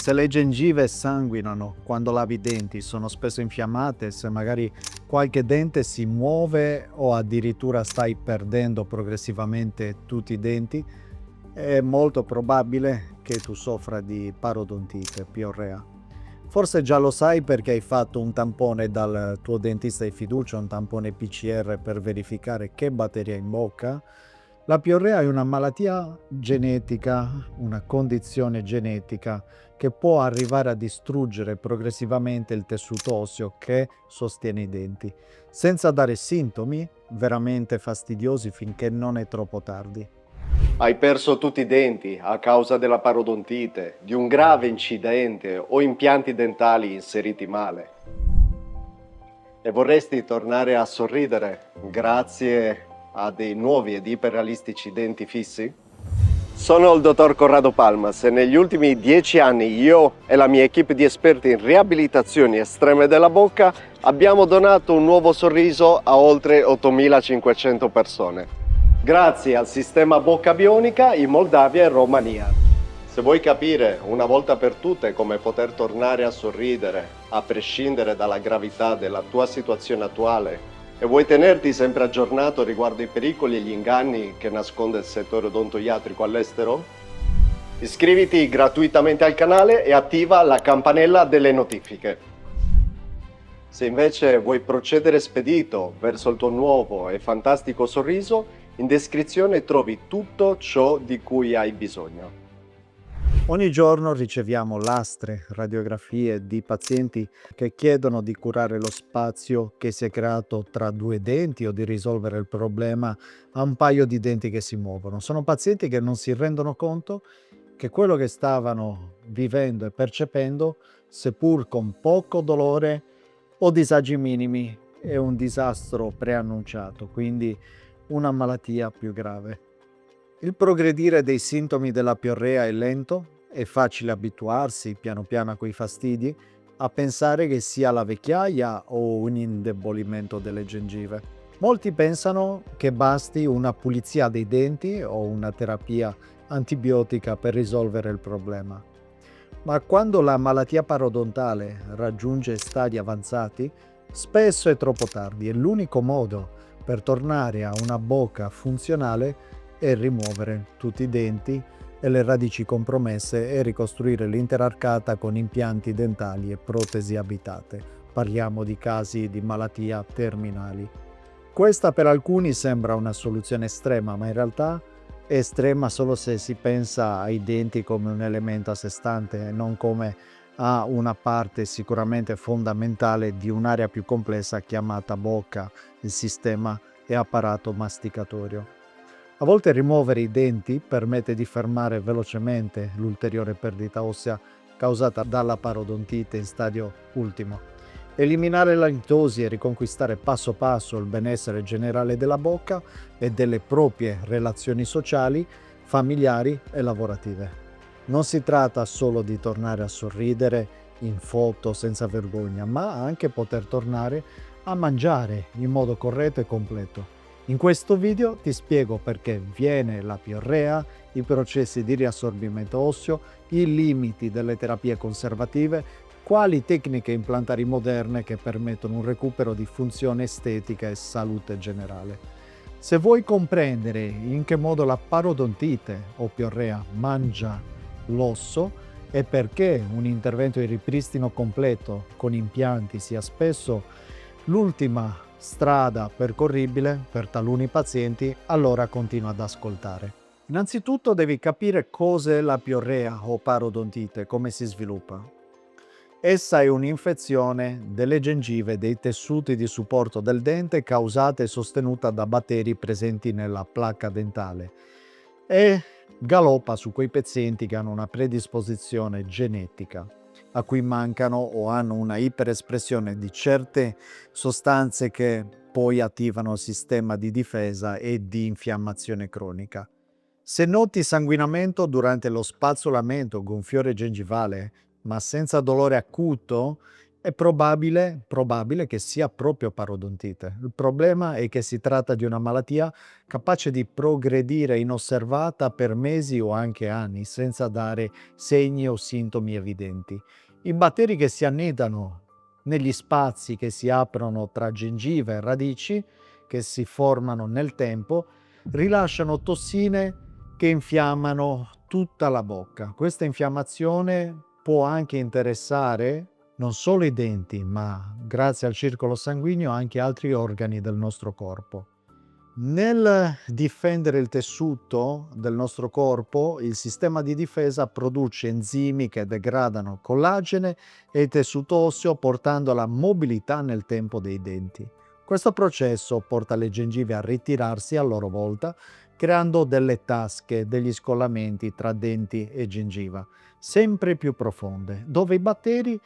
Se le gengive sanguinano quando lavi i denti, sono spesso infiammate, se magari qualche dente si muove o addirittura stai perdendo progressivamente tutti i denti, è molto probabile che tu soffra di parodontite, piorrea. Forse già lo sai perché hai fatto un tampone dal tuo dentista di fiducia, un tampone PCR per verificare che batteria hai in bocca. La piorrea è una malattia genetica, una condizione genetica che può arrivare a distruggere progressivamente il tessuto osseo che sostiene i denti, senza dare sintomi veramente fastidiosi finché non è troppo tardi. Hai perso tutti i denti a causa della parodontite, di un grave incidente o impianti dentali inseriti male. E vorresti tornare a sorridere grazie a dei nuovi ed iperrealistici denti fissi? Sono il dottor Corrado Palmas e negli ultimi 10 anni io e la mia equipe di esperti in riabilitazioni estreme della bocca abbiamo donato un nuovo sorriso a oltre 8.500 persone. Grazie al sistema Bocca Bionica in Moldavia e Romania. Se vuoi capire una volta per tutte come poter tornare a sorridere, a prescindere dalla gravità della tua situazione attuale, e vuoi tenerti sempre aggiornato riguardo i pericoli e gli inganni che nasconde il settore odontoiatrico all'estero? Iscriviti gratuitamente al canale e attiva la campanella delle notifiche. Se invece vuoi procedere spedito verso il tuo nuovo e fantastico sorriso, in descrizione trovi tutto ciò di cui hai bisogno. Ogni giorno riceviamo lastre, radiografie di pazienti che chiedono di curare lo spazio che si è creato tra due denti o di risolvere il problema a un paio di denti che si muovono. Sono pazienti che non si rendono conto che quello che stavano vivendo e percependo, seppur con poco dolore o disagi minimi, è un disastro preannunciato, quindi una malattia più grave. Il progredire dei sintomi della piorrea è lento, è facile abituarsi piano piano a quei fastidi, a pensare che sia la vecchiaia o un indebolimento delle gengive. Molti pensano che basti una pulizia dei denti o una terapia antibiotica per risolvere il problema. Ma quando la malattia parodontale raggiunge stadi avanzati, spesso è troppo tardi e l'unico modo per tornare a una bocca funzionale è rimuovere tutti i denti e le radici compromesse e ricostruire l'intera arcata con impianti dentali e protesi abitate. Parliamo di casi di malattia terminali. Questa per alcuni sembra una soluzione estrema, ma in realtà è estrema solo se si pensa ai denti come un elemento a sé stante e non come a una parte sicuramente fondamentale di un'area più complessa chiamata bocca, il sistema e apparato masticatorio. A volte rimuovere i denti permette di fermare velocemente l'ulteriore perdita ossea causata dalla parodontite in stadio ultimo. Eliminare la litosi e riconquistare passo passo il benessere generale della bocca e delle proprie relazioni sociali, familiari e lavorative. Non si tratta solo di tornare a sorridere in foto senza vergogna, ma anche poter tornare a mangiare in modo corretto e completo. In questo video ti spiego perché viene la piorrea, i processi di riassorbimento osseo, i limiti delle terapie conservative, quali tecniche implantari moderne che permettono un recupero di funzione estetica e salute generale. Se vuoi comprendere in che modo la parodontite o piorrea mangia l'osso e perché un intervento di ripristino completo con impianti sia spesso l'ultima strada percorribile per taluni pazienti, allora continua ad ascoltare. Innanzitutto devi capire cos'è la piorrea o parodontite, come si sviluppa. Essa è un'infezione delle gengive dei tessuti di supporto del dente causata e sostenuta da batteri presenti nella placca dentale e galoppa su quei pazienti che hanno una predisposizione genetica, a cui mancano o hanno una iperespressione di certe sostanze che poi attivano il sistema di difesa e di infiammazione cronica. Se noti sanguinamento durante lo spazzolamento gonfiore gengivale, ma senza dolore acuto, È probabile che sia proprio parodontite. Il problema è che si tratta di una malattia capace di progredire inosservata per mesi o anche anni, senza dare segni o sintomi evidenti. I batteri che si annidano negli spazi che si aprono tra gengive e radici, che si formano nel tempo, rilasciano tossine che infiammano tutta la bocca. Questa infiammazione può anche interessare non solo i denti, ma grazie al circolo sanguigno anche altri organi del nostro corpo. Nel difendere il tessuto del nostro corpo, il sistema di difesa produce enzimi che degradano collagene e il tessuto osseo, portando alla mobilità nel tempo dei denti. Questo processo porta le gengive a ritirarsi a loro volta, creando delle tasche, degli scollamenti tra denti e gengiva, sempre più profonde, dove i batteri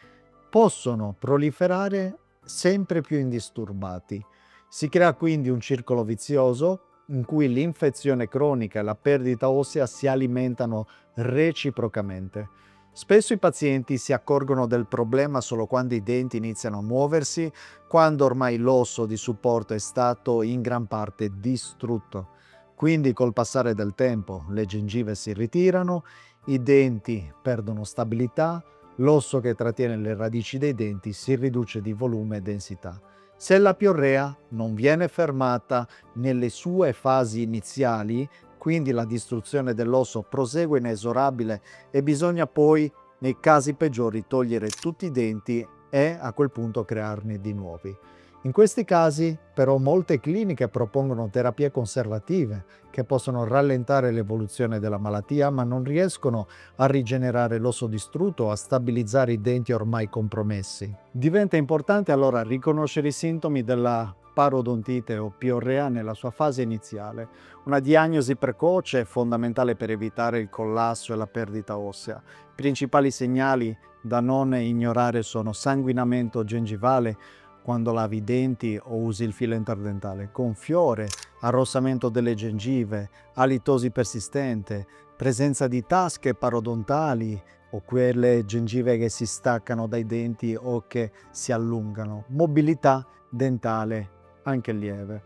possono proliferare sempre più indisturbati. Si crea quindi un circolo vizioso in cui l'infezione cronica e la perdita ossea si alimentano reciprocamente. Spesso i pazienti si accorgono del problema solo quando i denti iniziano a muoversi, quando ormai l'osso di supporto è stato in gran parte distrutto. Quindi col passare del tempo le gengive si ritirano, i denti perdono stabilità, l'osso che trattiene le radici dei denti si riduce di volume e densità. Se la piorrea non viene fermata nelle sue fasi iniziali, quindi la distruzione dell'osso prosegue inesorabile e bisogna poi, nei casi peggiori, togliere tutti i denti e a quel punto crearne di nuovi. In questi casi, però, molte cliniche propongono terapie conservative che possono rallentare l'evoluzione della malattia, ma non riescono a rigenerare l'osso distrutto o a stabilizzare i denti ormai compromessi. Diventa importante allora riconoscere i sintomi della parodontite o piorrea nella sua fase iniziale. Una diagnosi precoce è fondamentale per evitare il collasso e la perdita ossea. I principali segnali da non ignorare sono sanguinamento gengivale quando lavi i denti o usi il filo interdentale, gonfiore, arrossamento delle gengive, alitosi persistente, presenza di tasche parodontali o quelle gengive che si staccano dai denti o che si allungano, mobilità dentale anche lieve.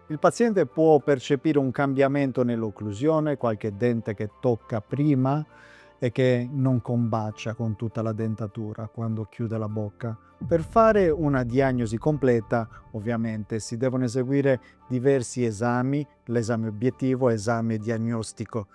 Il paziente può percepire un cambiamento nell'occlusione, qualche dente che tocca prima e che non combacia con tutta la dentatura quando chiude la bocca. Per fare una diagnosi completa, ovviamente, si devono eseguire diversi esami, l'esame obiettivo e esame diagnostico.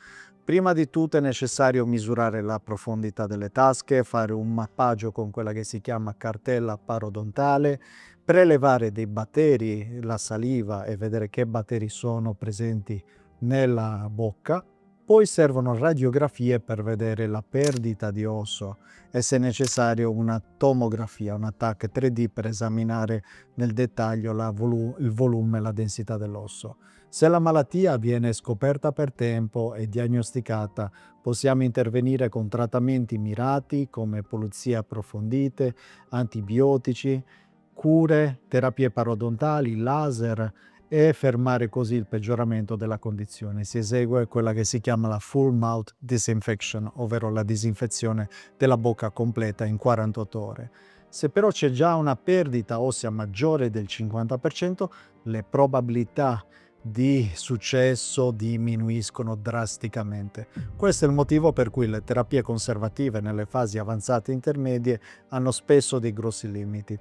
Prima di tutto è necessario misurare la profondità delle tasche, fare un mappaggio con quella che si chiama cartella parodontale, prelevare dei batteri, la saliva e vedere che batteri sono presenti nella bocca. Poi servono radiografie per vedere la perdita di osso e, se necessario, una tomografia, una TAC 3D per esaminare nel dettaglio il volume e la densità dell'osso. Se la malattia viene scoperta per tempo e diagnosticata, possiamo intervenire con trattamenti mirati come pulizie approfondite, antibiotici, cure, terapie parodontali, laser e fermare così il peggioramento della condizione. Si esegue quella che si chiama la full mouth disinfection, ovvero la disinfezione della bocca completa in 48 ore. Se però c'è già una perdita ossea maggiore del 50%, le probabilità di successo diminuiscono drasticamente. Questo è il motivo per cui le terapie conservative nelle fasi avanzate e intermedie hanno spesso dei grossi limiti.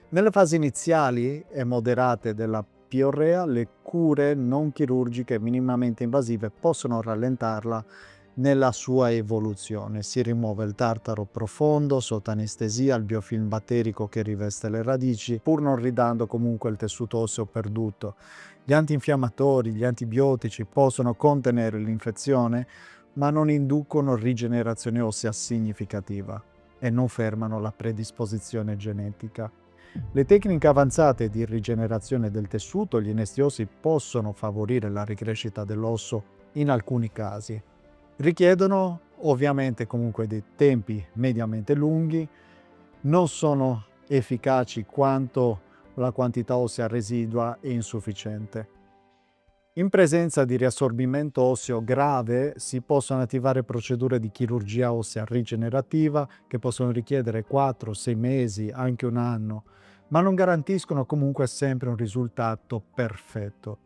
Nelle fasi iniziali e moderate della piorrea, le cure non chirurgiche minimamente invasive possono rallentarla nella sua evoluzione. Si rimuove il tartaro profondo sotto anestesia, il biofilm batterico che riveste le radici, pur non ridando comunque il tessuto osseo perduto. Gli antinfiammatori, gli antibiotici possono contenere l'infezione, ma non inducono rigenerazione ossea significativa e non fermano la predisposizione genetica. Le tecniche avanzate di rigenerazione del tessuto, gli inestiosi, possono favorire la ricrescita dell'osso in alcuni casi. Richiedono ovviamente comunque dei tempi mediamente lunghi, non sono efficaci quanto la quantità ossea residua è insufficiente. In presenza di riassorbimento osseo grave si possono attivare procedure di chirurgia ossea rigenerativa che possono richiedere 4-6 mesi, anche un anno, ma non garantiscono comunque sempre un risultato perfetto.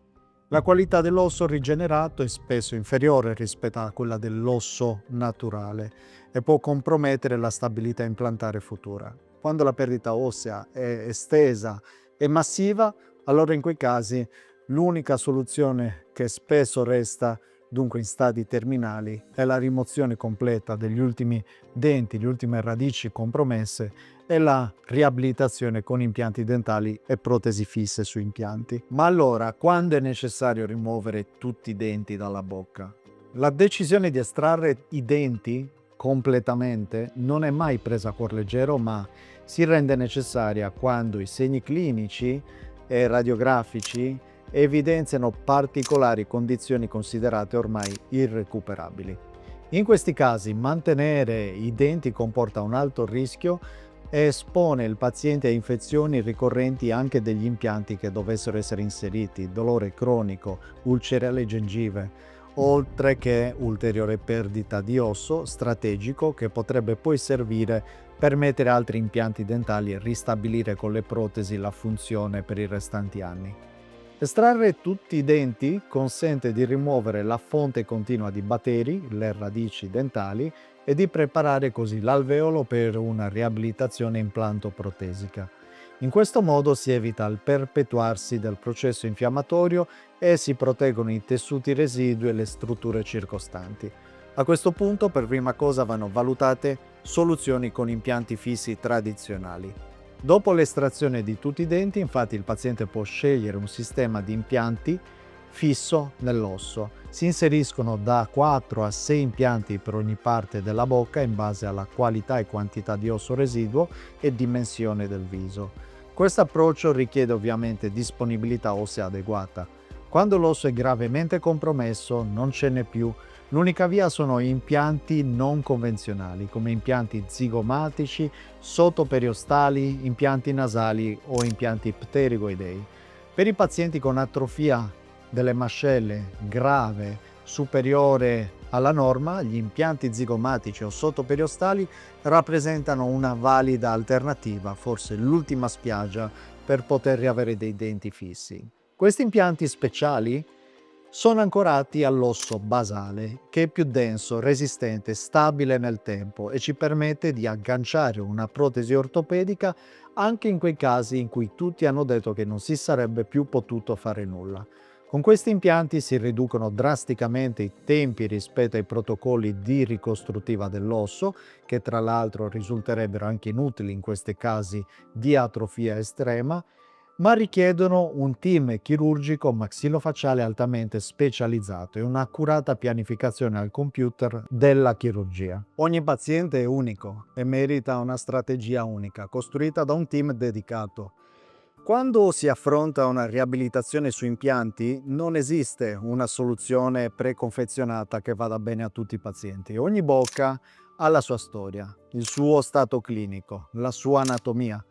La qualità dell'osso rigenerato è spesso inferiore rispetto a quella dell'osso naturale e può compromettere la stabilità implantare futura. Quando la perdita ossea è estesa e massiva, allora in quei casi l'unica soluzione che spesso resta, dunque in stadi terminali, è la rimozione completa degli ultimi denti, le ultime radici compromesse e la riabilitazione con impianti dentali e protesi fisse su impianti. Ma allora, quando è necessario rimuovere tutti i denti dalla bocca? La decisione di estrarre i denti completamente non è mai presa a cuor leggero, ma si rende necessaria quando i segni clinici e radiografici evidenziano particolari condizioni considerate ormai irrecuperabili. In questi casi mantenere i denti comporta un alto rischio e espone il paziente a infezioni ricorrenti anche degli impianti che dovessero essere inseriti, dolore cronico, ulcere alle gengive, oltre che ulteriore perdita di osso strategico che potrebbe poi servire per mettere altri impianti dentali e ristabilire con le protesi la funzione per i restanti anni. Estrarre tutti i denti consente di rimuovere la fonte continua di batteri, le radici dentali, e di preparare così l'alveolo per una riabilitazione implanto-protesica. In questo modo si evita il perpetuarsi del processo infiammatorio e si proteggono i tessuti residui e le strutture circostanti. A questo punto, per prima cosa vanno valutate soluzioni con impianti fissi tradizionali. Dopo l'estrazione di tutti i denti, infatti, il paziente può scegliere un sistema di impianti fisso nell'osso. Si inseriscono da 4 a 6 impianti per ogni parte della bocca in base alla qualità e quantità di osso residuo e dimensione del viso. Questo approccio richiede ovviamente disponibilità ossea adeguata. Quando l'osso è gravemente compromesso, non ce n'è più. L'unica via sono impianti non convenzionali, come impianti zigomatici, sottoperiostali, impianti nasali o impianti pterigoidei. Per i pazienti con atrofia delle mascelle grave superiore alla norma, gli impianti zigomatici o sottoperiostali rappresentano una valida alternativa, forse l'ultima spiaggia per poter riavere dei denti fissi. Questi impianti speciali sono ancorati all'osso basale, che è più denso, resistente, stabile nel tempo e ci permette di agganciare una protesi ortopedica anche in quei casi in cui tutti hanno detto che non si sarebbe più potuto fare nulla. Con questi impianti si riducono drasticamente i tempi rispetto ai protocolli di ricostruttiva dell'osso, che tra l'altro risulterebbero anche inutili in questi casi di atrofia estrema, ma richiedono un team chirurgico maxillofacciale altamente specializzato e un'accurata pianificazione al computer della chirurgia. Ogni paziente è unico e merita una strategia unica, costruita da un team dedicato. Quando si affronta una riabilitazione su impianti, non esiste una soluzione preconfezionata che vada bene a tutti i pazienti. Ogni bocca ha la sua storia, il suo stato clinico, la sua anatomia.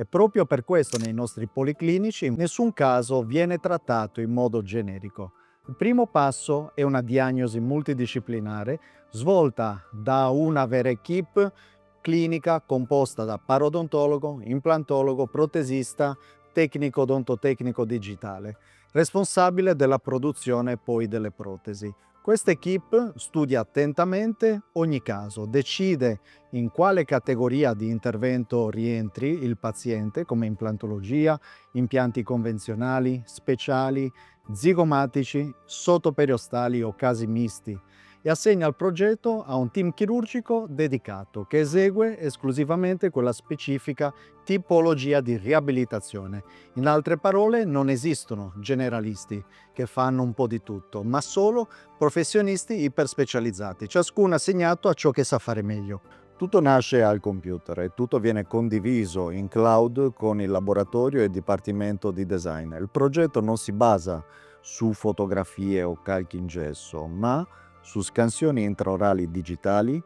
E proprio per questo nei nostri policlinici in nessun caso viene trattato in modo generico. Il primo passo è una diagnosi multidisciplinare svolta da una vera equipe clinica composta da parodontologo, implantologo, protesista, tecnico odontotecnico digitale, responsabile della produzione poi delle protesi. Questa equipe studia attentamente ogni caso, decide in quale categoria di intervento rientri il paziente, come implantologia, impianti convenzionali, speciali, zigomatici, sottoperiostali o casi misti, e assegna il progetto a un team chirurgico dedicato che esegue esclusivamente quella specifica tipologia di riabilitazione. In altre parole, non esistono generalisti che fanno un po' di tutto, ma solo professionisti iperspecializzati, ciascuno assegnato a ciò che sa fare meglio. Tutto nasce al computer e tutto viene condiviso in cloud con il laboratorio e il dipartimento di design. Il progetto non si basa su fotografie o calchi in gesso, ma su scansioni intraorali digitali,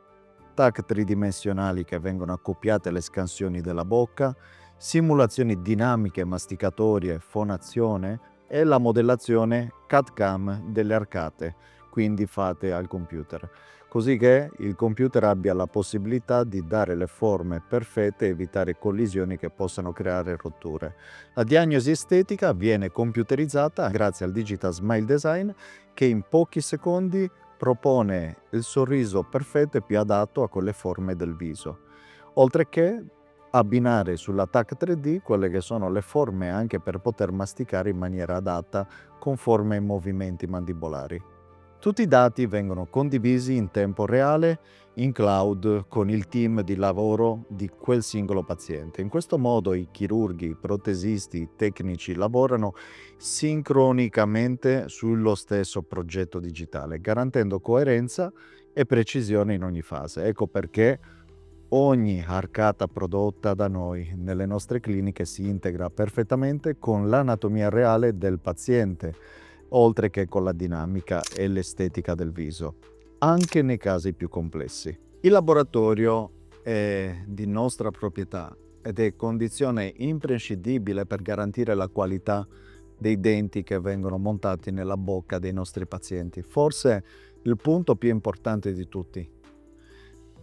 TAC tridimensionali che vengono accoppiate alle scansioni della bocca, simulazioni dinamiche masticatorie, fonazione e la modellazione CAD/CAM delle arcate, quindi fatte al computer, così che il computer abbia la possibilità di dare le forme perfette e evitare collisioni che possano creare rotture. La diagnosi estetica viene computerizzata grazie al Digital Smile Design, che in pochi secondi propone il sorriso perfetto e più adatto a quelle forme del viso, oltre che abbinare sulla TAC 3D quelle che sono le forme anche per poter masticare in maniera adatta con forme e movimenti mandibolari. Tutti i dati vengono condivisi in tempo reale in cloud con il team di lavoro di quel singolo paziente. In questo modo i chirurghi, i protesisti, i tecnici lavorano sincronicamente sullo stesso progetto digitale, garantendo coerenza e precisione in ogni fase. Ecco perché ogni arcata prodotta da noi nelle nostre cliniche si integra perfettamente con l'anatomia reale del paziente, oltre che con la dinamica e l'estetica del viso, anche nei casi più complessi. Il laboratorio è di nostra proprietà ed è condizione imprescindibile per garantire la qualità dei denti che vengono montati nella bocca dei nostri pazienti. Forse il punto più importante di tutti.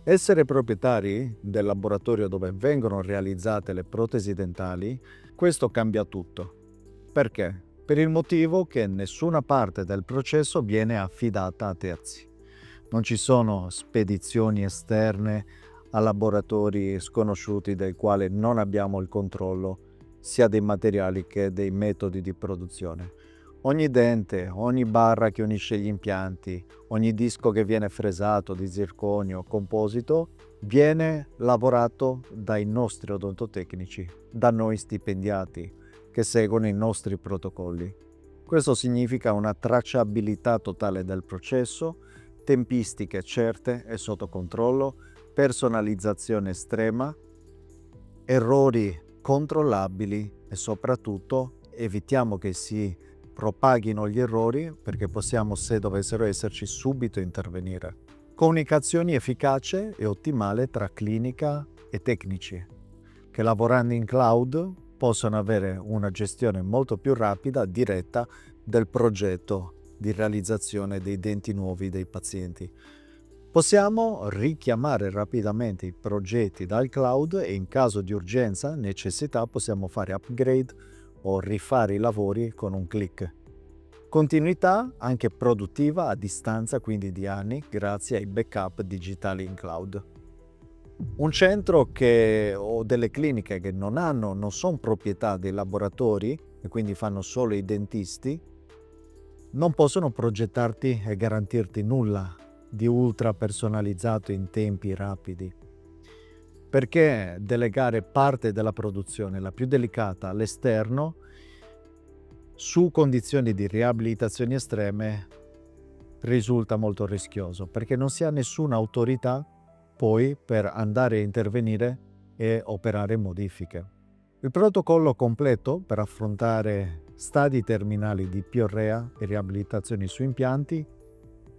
Essere proprietari del laboratorio dove vengono realizzate le protesi dentali, questo cambia tutto. Perché? Per il motivo che nessuna parte del processo viene affidata a terzi. Non ci sono spedizioni esterne a laboratori sconosciuti del quale non abbiamo il controllo sia dei materiali che dei metodi di produzione. Ogni dente, ogni barra che unisce gli impianti, ogni disco che viene fresato di zirconio composito viene lavorato dai nostri odontotecnici, da noi stipendiati, che seguono i nostri protocolli. Questo significa una tracciabilità totale del processo, tempistiche certe e sotto controllo, personalizzazione estrema, errori controllabili e soprattutto evitiamo che si propaghino gli errori perché possiamo, se dovessero esserci, subito intervenire. Comunicazione efficace e ottimale tra clinica e tecnici, che lavorando in cloud possono avere una gestione molto più rapida, diretta del progetto di realizzazione dei denti nuovi dei pazienti. Possiamo richiamare rapidamente i progetti dal cloud e in caso di urgenza, necessità, possiamo fare upgrade o rifare i lavori con un click. Continuità anche produttiva a distanza, quindi di anni, grazie ai backup digitali in cloud. Un centro o delle cliniche che non sono proprietà dei laboratori e quindi fanno solo i dentisti, non possono progettarti e garantirti nulla di ultra personalizzato in tempi rapidi. Perché delegare parte della produzione, la più delicata, all'esterno, su condizioni di riabilitazioni estreme, risulta molto rischioso, perché non si ha nessuna autorità poi per andare a intervenire e operare modifiche. Il protocollo completo per affrontare stadi terminali di piorrea e riabilitazioni su impianti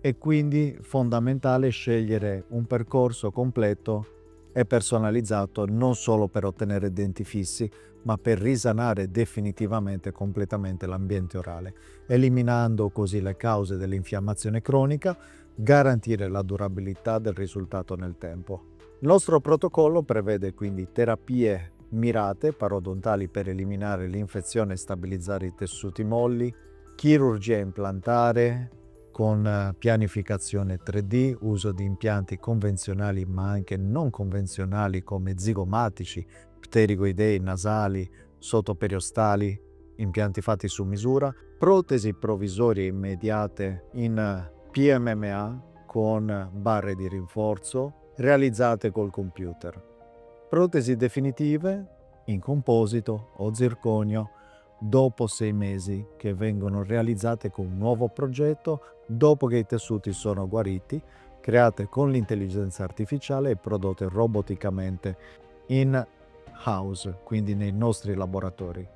è quindi fondamentale scegliere un percorso completo e personalizzato non solo per ottenere denti fissi, ma per risanare definitivamente e completamente l'ambiente orale, eliminando così le cause dell'infiammazione cronica, garantire la durabilità del risultato nel tempo. Il nostro protocollo prevede quindi terapie mirate parodontali per eliminare l'infezione e stabilizzare i tessuti molli, chirurgia implantare con pianificazione 3D, uso di impianti convenzionali ma anche non convenzionali come zigomatici, pterigoidei, nasali, sottoperiostali, impianti fatti su misura, protesi provvisorie immediate in PMMA con barre di rinforzo realizzate col computer. Protesi definitive in composito o zirconio dopo 6 mesi che vengono realizzate con un nuovo progetto dopo che i tessuti sono guariti, create con l'intelligenza artificiale e prodotte roboticamente in house, quindi nei nostri laboratori.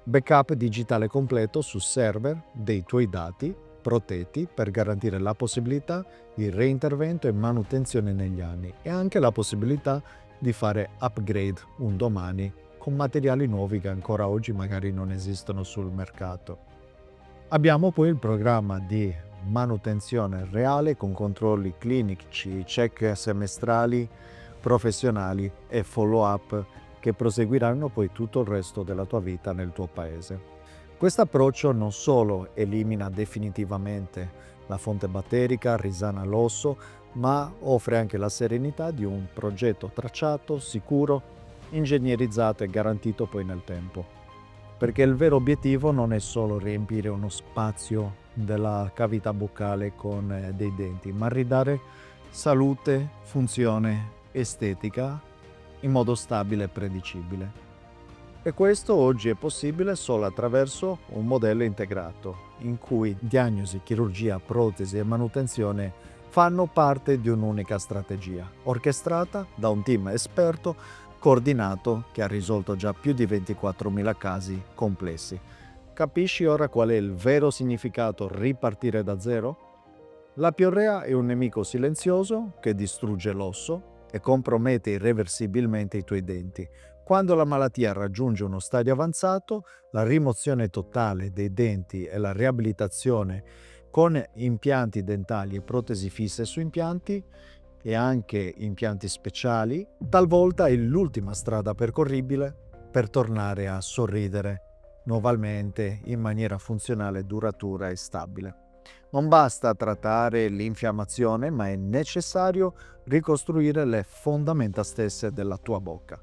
Backup digitale completo su server dei tuoi dati protetti per garantire la possibilità di reintervento e manutenzione negli anni e anche la possibilità di fare upgrade un domani con materiali nuovi che ancora oggi magari non esistono sul mercato. Abbiamo poi il programma di manutenzione reale con controlli clinici, check semestrali, professionali e follow-up che proseguiranno poi tutto il resto della tua vita nel tuo paese. Questo approccio non solo elimina definitivamente la fonte batterica, risana l'osso, ma offre anche la serenità di un progetto tracciato, sicuro, ingegnerizzato e garantito poi nel tempo. Perché il vero obiettivo non è solo riempire uno spazio della cavità buccale con dei denti, ma ridare salute, funzione, estetica in modo stabile e predicibile. E questo oggi è possibile solo attraverso un modello integrato, in cui diagnosi, chirurgia, protesi e manutenzione fanno parte di un'unica strategia, orchestrata da un team esperto, coordinato, che ha risolto già più di 24.000 casi complessi. Capisci ora qual è il vero significato ripartire da zero? La piorrea è un nemico silenzioso che distrugge l'osso e compromette irreversibilmente i tuoi denti. Quando la malattia raggiunge uno stadio avanzato, la rimozione totale dei denti e la riabilitazione con impianti dentali e protesi fisse su impianti e anche impianti speciali, talvolta è l'ultima strada percorribile per tornare a sorridere nuovamente in maniera funzionale, duratura e stabile. Non basta trattare l'infiammazione, ma è necessario ricostruire le fondamenta stesse della tua bocca,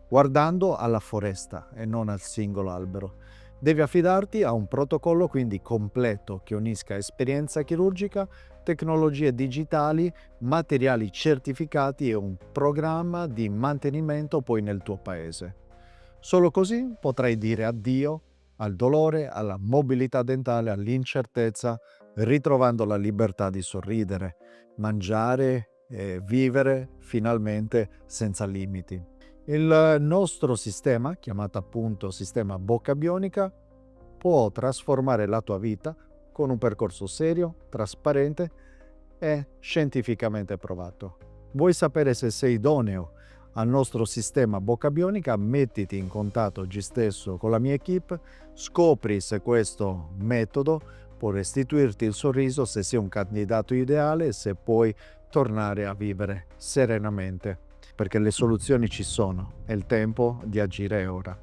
guardando alla foresta e non al singolo albero. Devi affidarti a un protocollo quindi completo che unisca esperienza chirurgica, tecnologie digitali, materiali certificati e un programma di mantenimento poi nel tuo paese. Solo così potrai dire addio al dolore, alla mobilità dentale, all'incertezza, ritrovando la libertà di sorridere, mangiare e vivere finalmente senza limiti. Il nostro sistema, chiamato appunto sistema bocca bionica, può trasformare la tua vita con un percorso serio, trasparente e scientificamente provato. Vuoi sapere se sei idoneo al nostro sistema bocca bionica? Mettiti in contatto oggi stesso con la mia equipe, scopri se questo metodo può restituirti il sorriso, se sei un candidato ideale e se puoi tornare a vivere serenamente, perché le soluzioni ci sono, è il tempo di agire ora.